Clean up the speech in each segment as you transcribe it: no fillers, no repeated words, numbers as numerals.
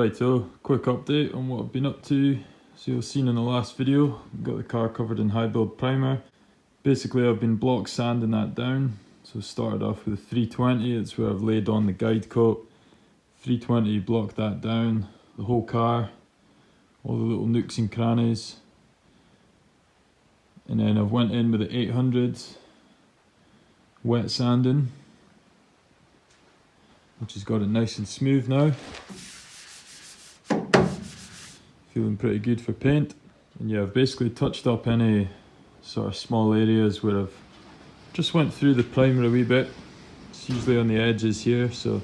Righto, quick update on what I've been up to. So you'll have seen in the last video, got the car covered in high build primer. Basically I've been block sanding that down. So started off with a 320, it's where I've laid on the guide coat. 320, blocked that down, the whole car, all the little nooks and crannies. And then I've went in with the 800 wet sanding, which has got it nice and smooth now. Feeling pretty good for paint. And yeah, I've basically touched up any sort of small areas where I've just went through the primer a wee bit. It's usually on the edges here, so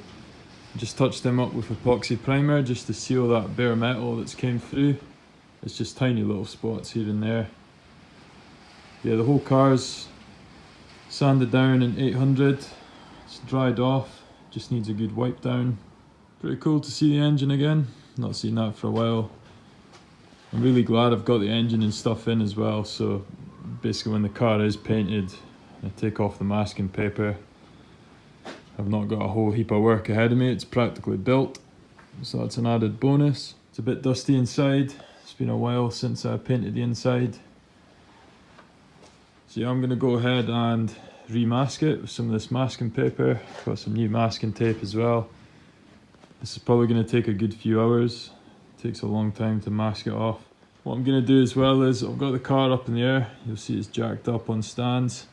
I just touched them up with epoxy primer just to seal that bare metal that's came through. It's just tiny little spots here and there. Yeah, the whole car's sanded down in 800. It's dried off, just needs a good wipe down. Pretty cool to see the engine again. Not seen that for a while. I'm really glad I've got the engine and stuff in as well, so basically when the car is painted, I take off the masking paper. I've not got a whole heap of work ahead of me, it's practically built, so that's an added bonus. It's a bit dusty inside, it's been a while since I painted the inside. So yeah, I'm going to go ahead and remask it with some of this masking paper. Got some new masking tape as well. This is probably going to take a good few hours. It takes a long time to mask it off. What I'm going to do as well is I've got the car up in the air. You'll see it's jacked up on stands.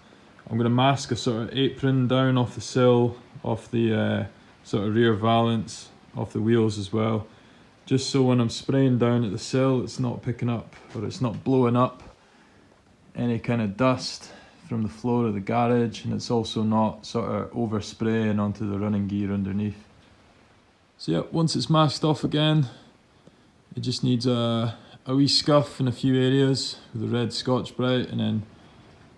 I'm going to mask a sort of apron down off the sill, off the sort of rear valance, off the wheels as well. Just so when I'm spraying down at the sill, it's not picking up, or it's not blowing up any kind of dust from the floor of the garage, and it's also not sort of overspraying onto the running gear underneath. So yeah, once it's masked off again, it just needs a wee scuff in a few areas with a red Scotch-Brite, and then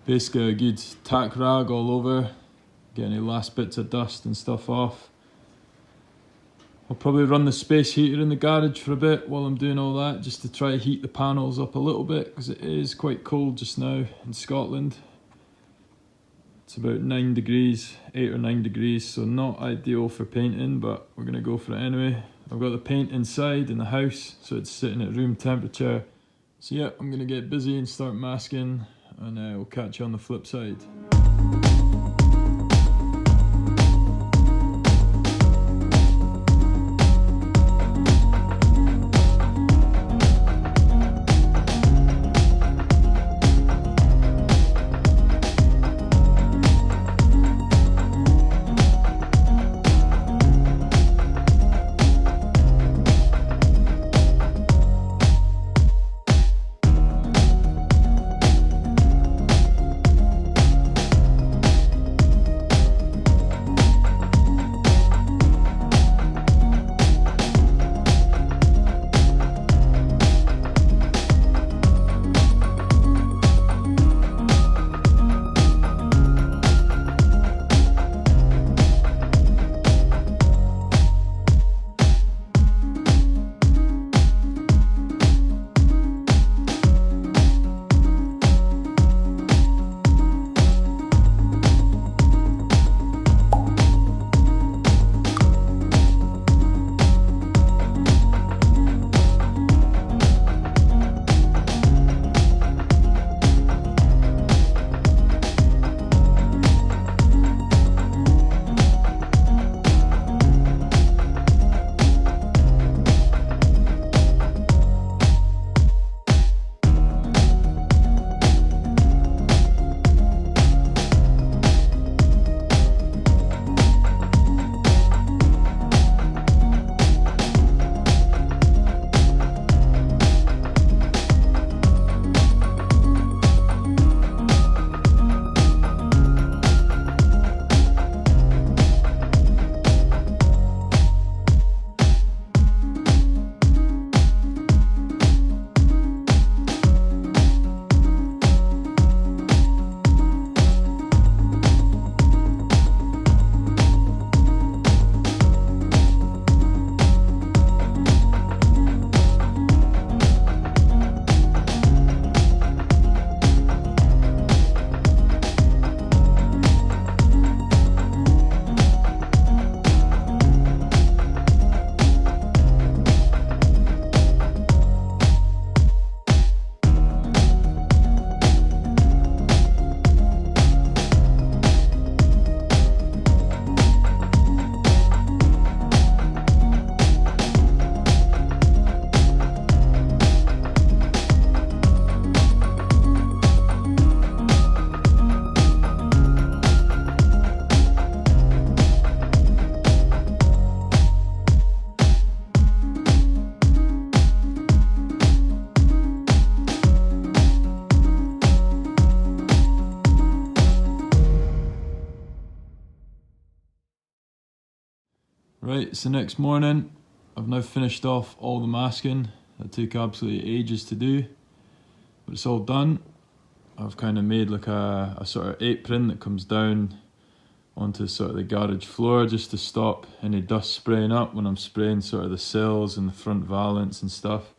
basically a good tack rag all over, get any last bits of dust and stuff off. I'll probably run the space heater in the garage for a bit while I'm doing all that, just to try to heat the panels up a little bit, because it is quite cold just now in Scotland. It's about 9 degrees, 8 or 9 degrees, so not ideal for painting, but we're going to go for it anyway. I've got the paint inside in the house, so it's sitting at room temperature. So yeah, I'm going to get busy and start masking, and we'll catch you on the flip side. Right, it's the next morning. I've now finished off all the masking. That took absolutely ages to do, but it's all done. I've kind of made like a sort of apron that comes down onto sort of the garage floor just to stop any dust spraying up when I'm spraying sort of the sills and the front valance and stuff.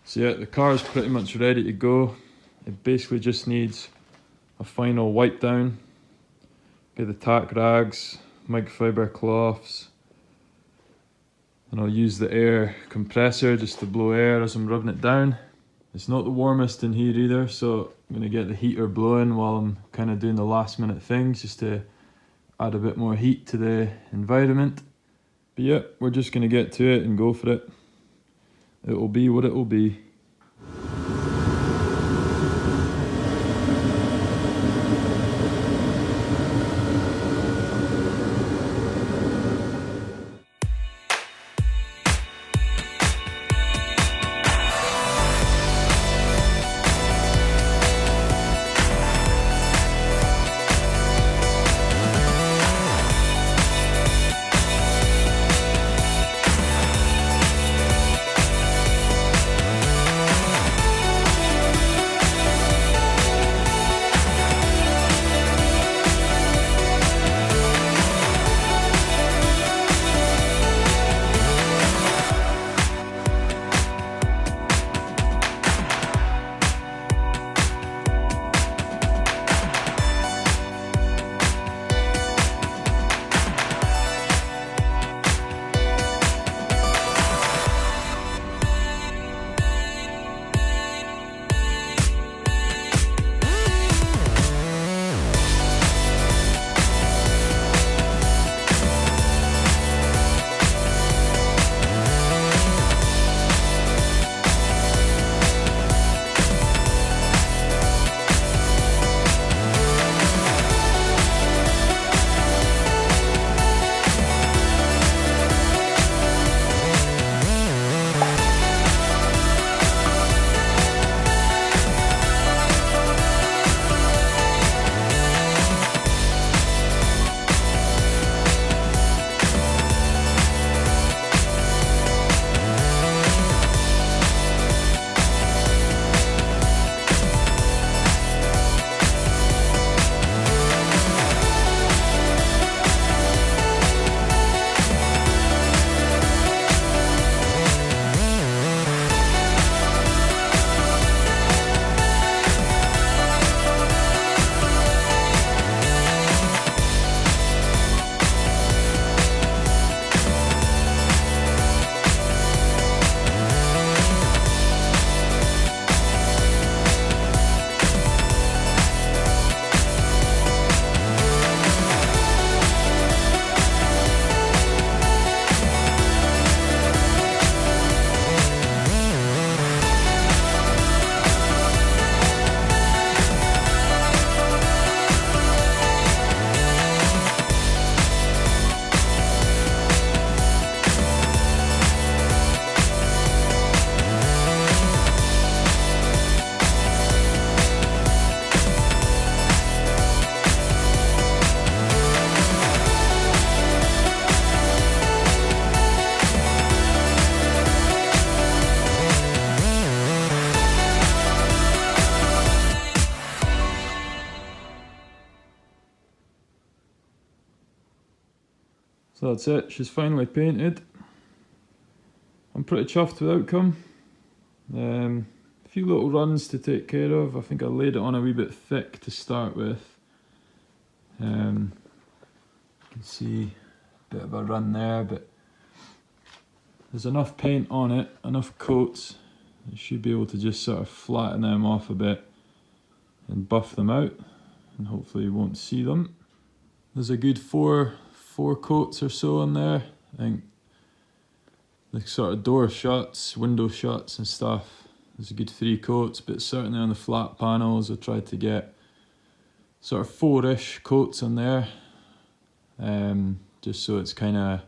So yeah, the car's pretty much ready to go. It basically just needs a final wipe down. Get the tack rags, microfiber cloths, and I'll use the air compressor just to blow air as I'm rubbing it down. It's not the warmest in here either, so I'm going to get the heater blowing while I'm kind of doing the last minute things just to add a bit more heat to the environment. But yeah, we're just going to get to it and go for it. It will be what it will be. So that's it, she's finally painted. I'm pretty chuffed with the outcome. A few little runs to take care of. I think I laid it on a wee bit thick to start with. You can see a bit of a run there, but there's enough paint on it, enough coats. You should be able to just sort of flatten them off a bit and buff them out, and hopefully you won't see them. There's a good four coats or so on there. I think the sort of door shuts, window shuts and stuff, there's a good 3 coats, but certainly on the flat panels I tried to get sort of 4-ish coats on there, just so it's can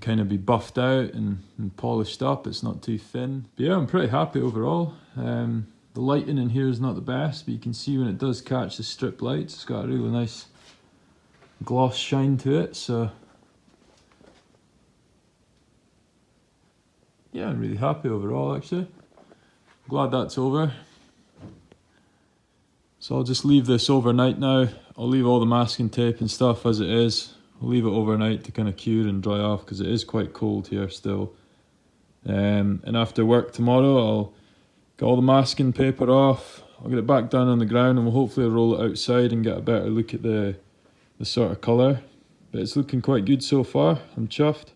kind of be buffed out and polished up. It's not too thin. But yeah, I'm pretty happy overall. The lighting in here is not the best, but you can see when it does catch the strip lights, it's got a really nice gloss shine to it, so yeah, I'm really happy overall actually. Glad that's over. So I'll just leave this overnight now. I'll leave all the masking tape and stuff as it is. I'll leave it overnight to kind of cure and dry off because it is quite cold here still. And after work tomorrow, I'll get all the masking paper off. I'll get it back down on the ground and we'll hopefully roll it outside and get a better look at the sort of colour. But it's looking quite good so far. I'm chuffed.